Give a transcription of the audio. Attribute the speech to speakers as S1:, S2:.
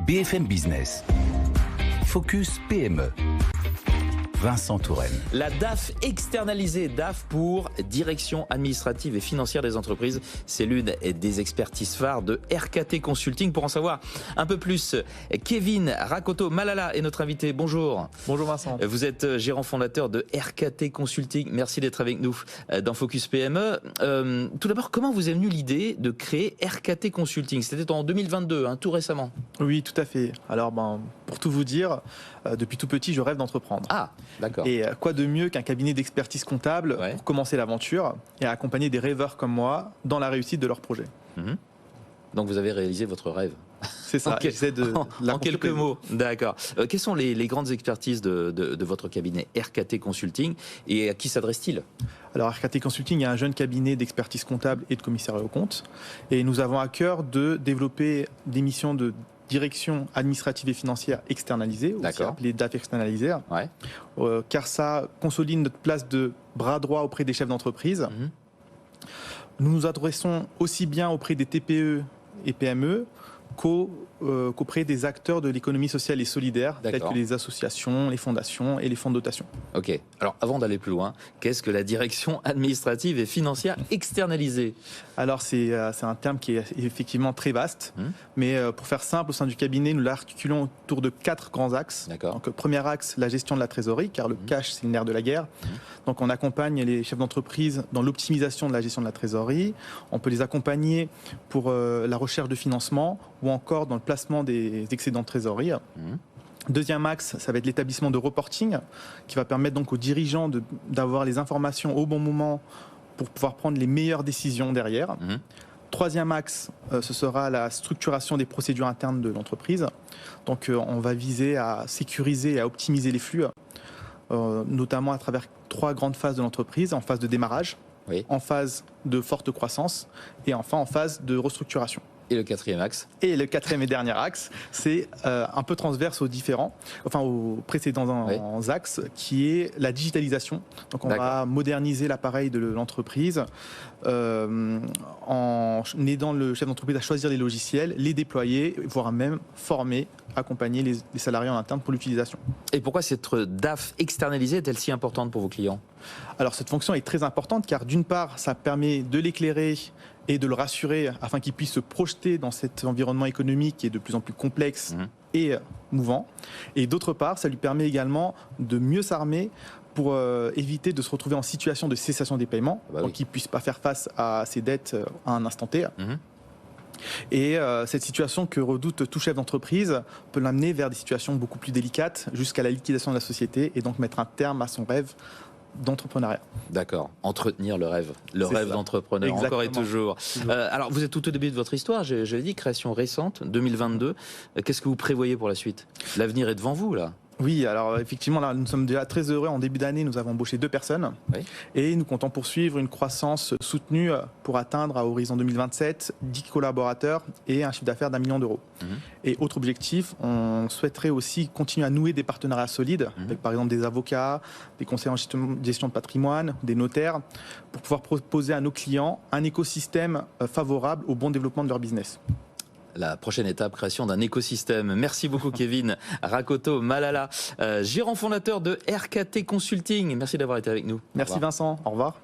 S1: BFM Business. Focus PME. Vincent Touraine.
S2: La DAF externalisée, DAF pour Direction administrative et financière des entreprises. C'est l'une des expertises phares de RKT Consulting. Pour en savoir un peu plus, Kevin Rakoto Malala est notre invité. Bonjour.
S3: Bonjour Vincent.
S2: Vous êtes gérant fondateur de RKT Consulting. Merci d'être avec nous dans Focus PME. Tout d'abord, comment vous est venue l'idée de créer RKT Consulting? C'était en 2022, tout récemment.
S3: Oui, tout à fait. Alors, pour tout vous dire, depuis tout petit, je rêve d'entreprendre.
S2: Ah, d'accord.
S3: Et quoi de mieux qu'un cabinet d'expertise comptable pour commencer l'aventure et accompagner des rêveurs comme moi dans la réussite de leur projet.
S2: Donc vous avez réalisé votre rêve.
S3: C'est ça, j'essaie de
S2: en quelques mots, d'accord. Quelles sont les grandes expertises de votre cabinet RKT Consulting et à qui s'adresse-t-il?
S3: Alors RKT Consulting est un jeune cabinet d'expertise comptable et de commissariat aux comptes. Et nous avons à cœur de développer des missions de direction administrative et financière externalisée, aussi appelée DAF externalisée, car ça consolide notre place de bras droit auprès des chefs d'entreprise. Nous nous adressons aussi bien auprès des TPE et PME qu'auprès des acteurs de l'économie sociale et solidaire, tels que les associations, les fondations et les fonds de dotation.
S2: Ok. Alors, avant d'aller plus loin, qu'est-ce que la direction administrative et financière externalisée?
S3: Alors, c'est un terme qui est effectivement très vaste, mais pour faire simple, au sein du cabinet, nous l'articulons autour de 4 grands axes. Donc, premier axe, la gestion de la trésorerie, car le cash, c'est le nerf de la guerre. Donc, on accompagne les chefs d'entreprise dans l'optimisation de la gestion de la trésorerie. On peut les accompagner pour la recherche de financement ou encore dans le placement des excédents de trésorerie. Deuxième axe, ça va être l'établissement de reporting qui va permettre donc aux dirigeants d'avoir les informations au bon moment pour pouvoir prendre les meilleures décisions derrière. Troisième axe, ce sera la structuration des procédures internes de l'entreprise. Donc on va viser à sécuriser et à optimiser les flux, notamment à travers 3 grandes phases de l'entreprise, en phase de démarrage, en phase de forte croissance et enfin en phase de restructuration.
S2: Et le quatrième axe? Et
S3: le quatrième et dernier axe, c'est un peu transverse aux précédents axes, qui est la digitalisation. Donc on va moderniser l'appareil de l'entreprise en aidant le chef d'entreprise à choisir les logiciels, les déployer, voire même former, accompagner les salariés en interne pour l'utilisation.
S2: Et pourquoi cette DAF externalisée est-elle si importante pour vos clients?
S3: Alors cette fonction est très importante car d'une part, ça permet de l'éclairer et de le rassurer afin qu'il puisse se projeter dans cet environnement économique qui est de plus en plus complexe et mouvant. Et d'autre part, ça lui permet également de mieux s'armer pour éviter de se retrouver en situation de cessation des paiements, pour qu'il ne puisse pas faire face à ses dettes à un instant T. Et cette situation que redoute tout chef d'entreprise peut l'amener vers des situations beaucoup plus délicates jusqu'à la liquidation de la société et donc mettre un terme à son rêve d'entrepreneuriat.
S2: D'accord, entretenir le rêve d'entrepreneur, encore et toujours. Alors, vous êtes tout au début de votre histoire, j'avais dit, création récente, 2022. Qu'est-ce que vous prévoyez pour la suite? L'avenir est devant vous, là.
S3: Oui, alors effectivement, là, nous sommes déjà très heureux. En début d'année, nous avons embauché 2 personnes et nous comptons poursuivre une croissance soutenue pour atteindre à horizon 2027 10 collaborateurs et un chiffre d'affaires d'1 million d'euros. Et autre objectif, on souhaiterait aussi continuer à nouer des partenariats solides avec par exemple des avocats, des conseillers en gestion de patrimoine, des notaires, pour pouvoir proposer à nos clients un écosystème favorable au bon développement de leur business.
S2: La prochaine étape, création d'un écosystème. Merci beaucoup Kevin Rakoto Malala, gérant fondateur de RKT Consulting. Merci d'avoir été avec nous.
S3: Merci Vincent, au revoir.